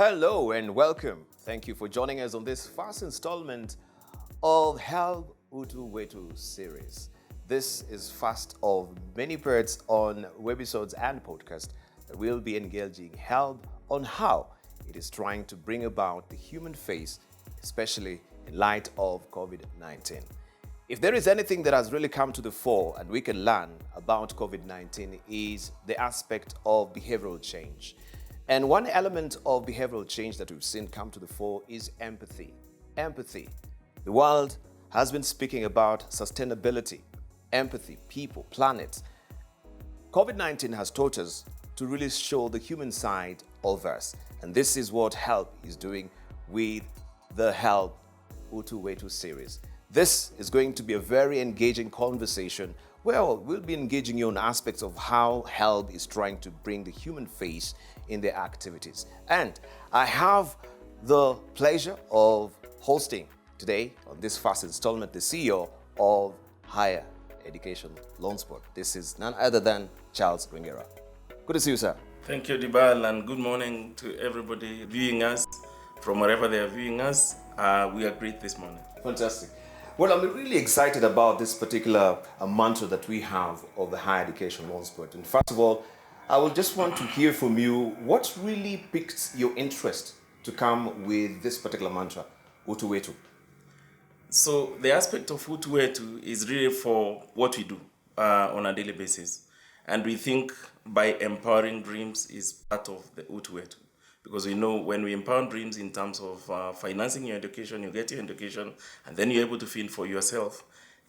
Hello and welcome. Thank you for joining us on this first installment of HELB Wetu series. This is first of many parts on webisodes and podcasts that will be engaging HELB on how it is trying to bring about the human face, especially in light of COVID-19. If there is anything that has really come to the fore and we can learn about COVID-19 is the aspect of behavioral change. And one element of behavioral change that we've seen come to the fore is empathy. Empathy. The world has been speaking about sustainability, empathy, people, planet. COVID-19 has taught us to really show the human side of us. And this is what HELB is doing with the HELB Wetu series. This is going to be a very engaging conversation where we'll be engaging you on aspects of how HELB is trying to bring the human face in their activities. And I have the pleasure of hosting today on this first installment the CEO of Higher Education Loans Board. This is none other than Charles Ringera. Good to see you, sir. Thank you, Dibal, and good morning to everybody viewing us from wherever they are viewing us. We are great this morning. Fantastic. Well, I'm really excited about this particular mantra that we have of the Higher Education Loans Board. And first of all, I will just want to hear from you what really piqued your interest to come with this particular mantra, Wetu. So the aspect of Wetu is really for what we do on a daily basis. And we think by empowering dreams is part of the Wetu. Because we know when we empower dreams in terms of financing your education, you get your education, and then you're able to feel for yourself,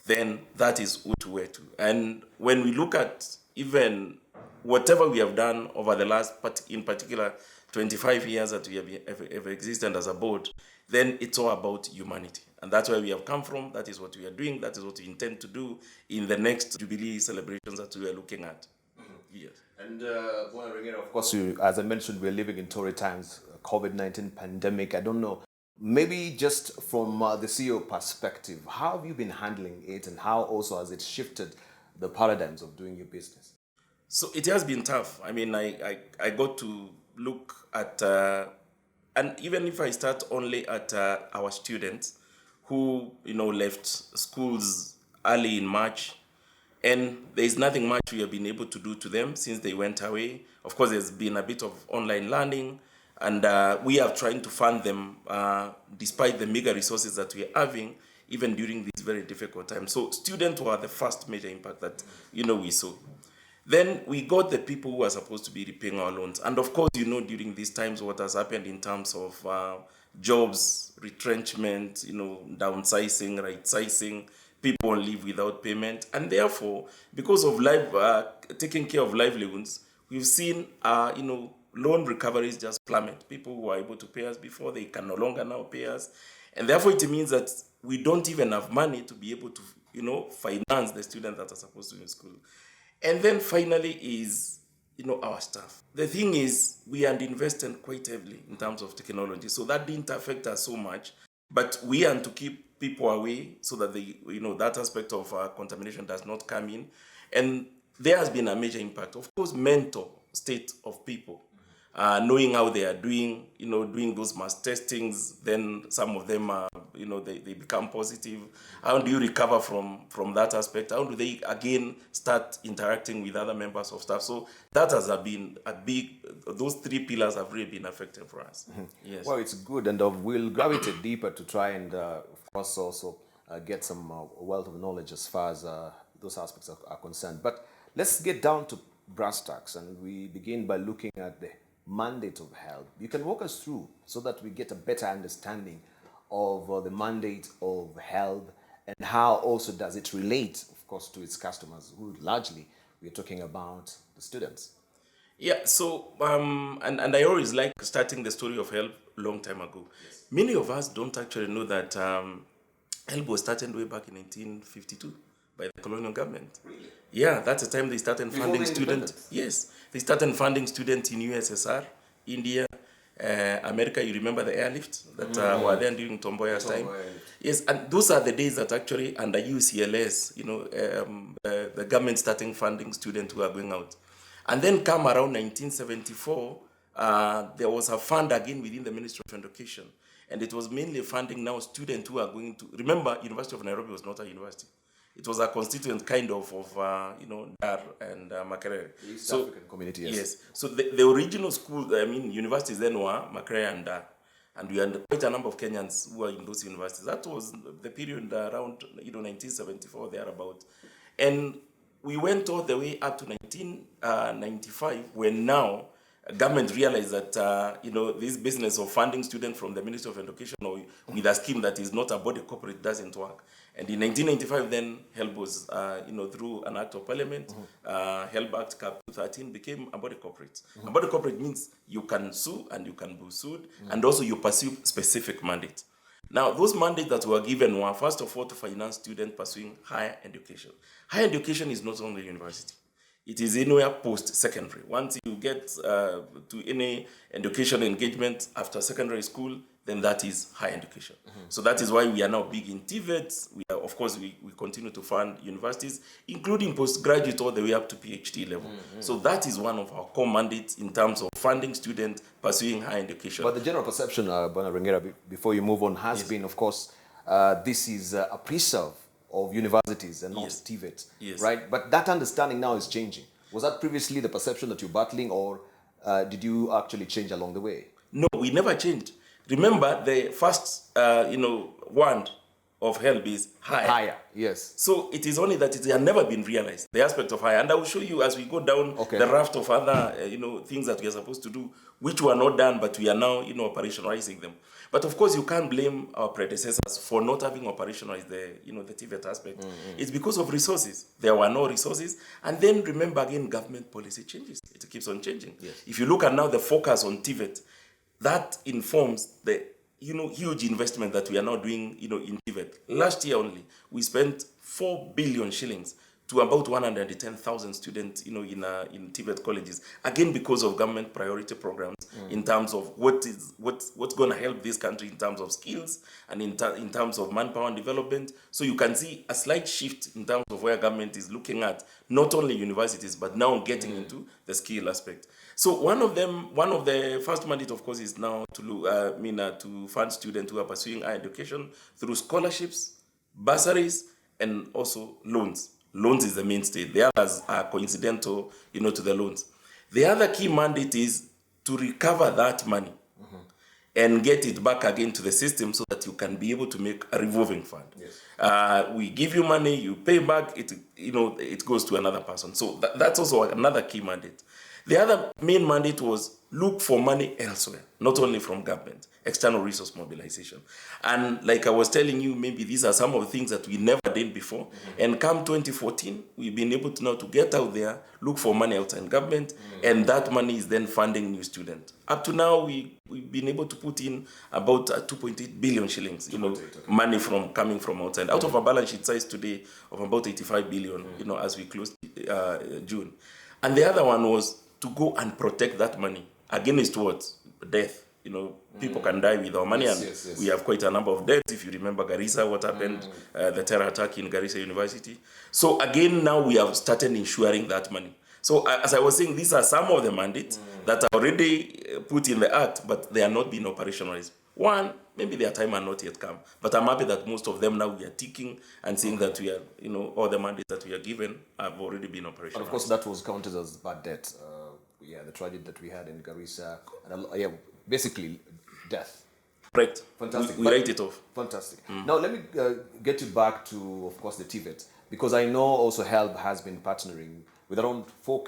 then that is Wetu. And when we look at even whatever we have done over the last, in particular, 25 years that we have existed as a board, then it's all about humanity. And that's where we have come from. That is what we are doing. That is what we intend to do in the next Jubilee celebrations that we are looking at. Yes. And of course, as I mentioned, we're living in torrid times, COVID-19 pandemic. I don't know, maybe just from the CEO perspective, how have you been handling it and how also has it shifted the paradigms of doing your business? So it has been tough. I mean, I got to look at, and even if I start only at our students who, left schools early in March, and there's nothing much we have been able to do to them since they went away. Of course, there's been a bit of online learning, and we are trying to fund them despite the meager resources that we are having, even during these very difficult times. So students were the first major impact that, we saw. Then we got the people who are supposed to be repaying our loans. And of course, during these times, what has happened in terms of jobs, retrenchment, downsizing, right-sizing, people on leave without payment. And therefore, because of taking care of livelihoods, we've seen, loan recoveries just plummet. People who are able to pay us before, they can no longer now pay us. And therefore, it means that we don't even have money to be able to, finance the students that are supposed to be in school. And then finally is, our staff. The thing is, we had invested quite heavily in terms of technology. So that didn't affect us so much. But we had to keep people away so that that aspect of contamination does not come in. And there has been a major impact. Of course, mental state of people, knowing how they are doing, doing those mass testings, then some of them are, they become positive. How do you recover from that aspect? How do they, again, start interacting with other members of staff? So that has been those three pillars have really been affected for us. Mm-hmm. Yes. Well, it's good, and we'll gravitate deeper to try and, of course, also get some wealth of knowledge as far as those aspects are concerned. But let's get down to brass tacks, and we begin by looking at the mandate of HELB. You can walk us through so that we get a better understanding of the mandate of HELB and how also does it relate, of course, to its customers, who largely we're talking about the students. Yeah, so, and I always like starting the story of HELB a long time ago. Yes. Many of us don't actually know that HELB was started way back in 1952 by the colonial government. Really? Yeah, that's the time they started funding students. Yes, they started funding students in USSR, India, America. You remember the airlift that were there during Tomboya's time? Yes, and those are the days that actually under UCLS, the government starting funding students who are going out. And then come around 1974, there was a fund again within the Ministry of Education, and it was mainly funding now students who are going to, remember, University of Nairobi was not a university. It was a constituent kind of Dar and Makerere. East African community, yes. Yes. So the original school, universities then were Makerere and Dar. And we had quite a number of Kenyans who were in those universities. That was the period around 1974, thereabout. And we went all the way up to 1995, when now government realized that this business of funding students from the Ministry of Education or with a scheme that is not a body corporate doesn't work. And in 1995, then HELB was, through an act of parliament, HELB Act Cap 213 became a body corporate. A body corporate means you can sue and you can be sued, and also you pursue specific mandates. Now, those mandates that were given were, first of all, to finance students pursuing higher education. Higher education is not only university. It is anywhere post-secondary. Once you get to any education engagement after secondary school, then that is higher education. So that is why we are now big in TVET. Of course, we continue to fund universities, including postgraduate all the way up to PhD level. So that is one of our core mandates in terms of funding students pursuing higher education. But the general perception, Bwana Rengera, before you move on, has been, of course, this is a preserve of universities and not TVET, right? But that understanding now is changing. Was that previously the perception that you're battling, or did you actually change along the way? No, we never changed. Remember, the first, word of HELB is higher. Higher, yes. So it is only that it has never been realized, the aspect of higher. And I will show you as we go down the raft of other, things that we are supposed to do, which were not done, but we are now, operationalizing them. But of course, you can't blame our predecessors for not having operationalized the TVET aspect. It's because of resources. There were no resources. And then remember again, government policy changes. It keeps on changing. Yes. If you look at now the focus on TVET, that informs the huge investment that we are now doing in TVET. Last year only, we spent 4 billion shillings to about 110,000 students in TVET colleges, again because of government priority programs in terms of what's going to help this country in terms of skills and in terms of manpower and development. So you can see a slight shift in terms of where government is looking at not only universities but now getting into the skill aspect. So one of the first mandate, of course, is now to fund students who are pursuing higher education through scholarships, bursaries, and also loans. Loans is the mainstay. The others are coincidental, to the loans. The other key mandate is to recover that money and get it back again to the system so that you can be able to make a revolving fund. Yes. We give you money, you pay back, it goes to another person. So that's also another key mandate. The other main mandate was look for money elsewhere, not only from government, external resource mobilization. And like I was telling you, maybe these are some of the things that we never did before. And come 2014, we've been able to now to get out there, look for money outside government, and that money is then funding new students. Up to now, we've been able to put in about 2.8 billion shillings, money coming from outside, out of a balance sheet size today of about 85 billion, as we closed June. And the other one was to go and protect that money against what? Death. People can die with our money, and we have quite a number of deaths. If you remember Garissa, what happened, the terror attack in Garissa University. So again, now we have started ensuring that money. So as I was saying, these are some of the mandates that are already put in the act, but they are not being operationalized. One, maybe their time has not yet come, but I'm happy that most of them now we are ticking and seeing that we are, all the mandates that we are given have already been operationalized. And of course, that was counted as bad debt. The tragedy that we had in Garissa, and basically death. Right. Fantastic. We write it off. Fantastic. Now let me get you back to, of course, the TVET, because I know also HELB has been partnering with around 4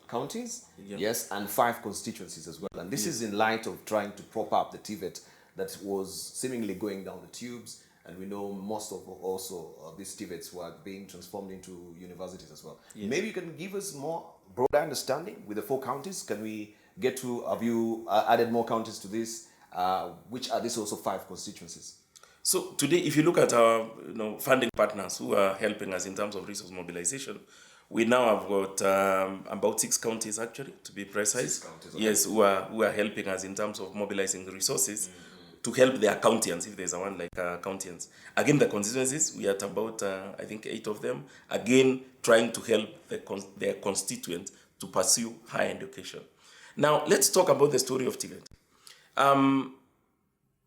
counties, yes, and 5 constituencies as well. And this is in light of trying to prop up the TVET that was seemingly going down the tubes. And we know most of these TVETs were being transformed into universities as well. Yes. Maybe you can give us more broader understanding with the 4 counties. Can we get to, have you added more counties to this? Which are these also 5 constituencies? So today, if you look at our funding partners who are helping us in terms of resource mobilization, we now have got about 6 counties actually, to be precise. 6 counties, okay. Yes, who are helping us in terms of mobilizing resources to help their countians, if there's a one like countians. Again, the constituencies, we are at about, I think, 8 of them. Again, trying to help their constituents to pursue higher education. Now, let's talk about the story of TVET.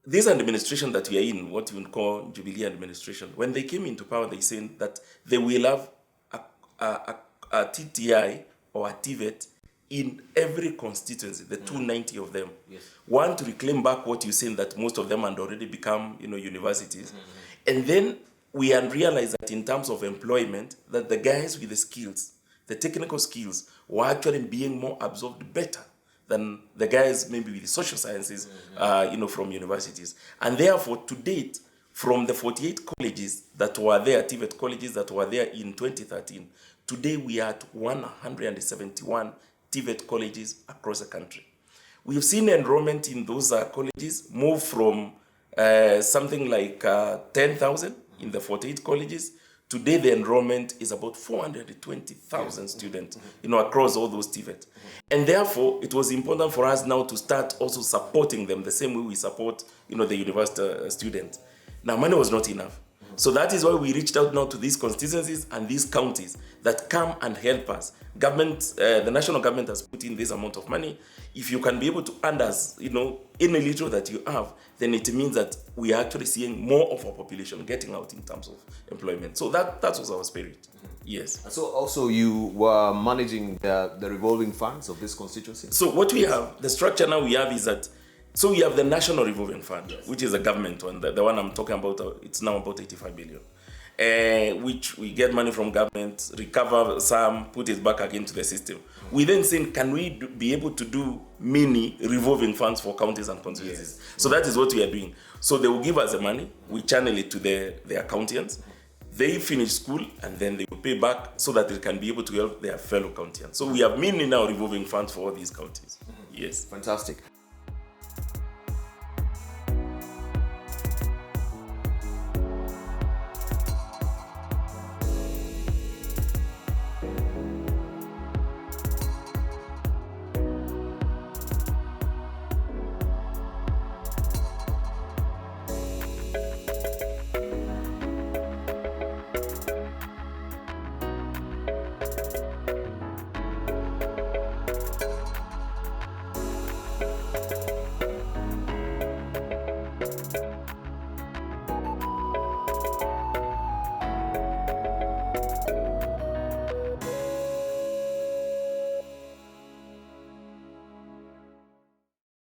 This administration that we are in, what you would call Jubilee administration, when they came into power, they said that they will have a TTI or a TVET in every constituency, the 290 of them. Yes. One, to reclaim back what you said, that most of them had already become, universities. And then we had realized that in terms of employment, that the guys with the skills, the technical skills, were actually being more absorbed better than the guys maybe with the social sciences, from universities. And therefore, to date, from the 48 colleges that were there, TVET colleges that were there in 2013, today we are at 171 TVET colleges across the country. We've seen enrollment in those colleges move from something like 10,000 in the 48 colleges. Today, the enrollment is about 420,000 students, across all those TVET. And therefore, it was important for us now to start also supporting them the same way we support, the university students. Now, money was not enough. So that is why we reached out now to these constituencies and these counties that come and help us. Government, the national government has put in this amount of money. If you can be able to earn us, in a little that you have, then it means that we are actually seeing more of our population getting out in terms of employment. So that was our spirit. Yes. So also you were managing the revolving funds of this constituency? So what we have, the structure now we have is that, so we have the National Revolving Fund, yes, which is a government one. The one I'm talking about, it's now about 85 billion, which we get money from government, recover some, put it back again to the system. We then say, can we be able to do mini revolving funds for counties and constituencies? Yes. So that is what we are doing. So they will give us the money, we channel it to the accountants, they finish school, and then they will pay back so that they can be able to help their fellow countians. So we have many now revolving funds for all these counties. Yes. Fantastic.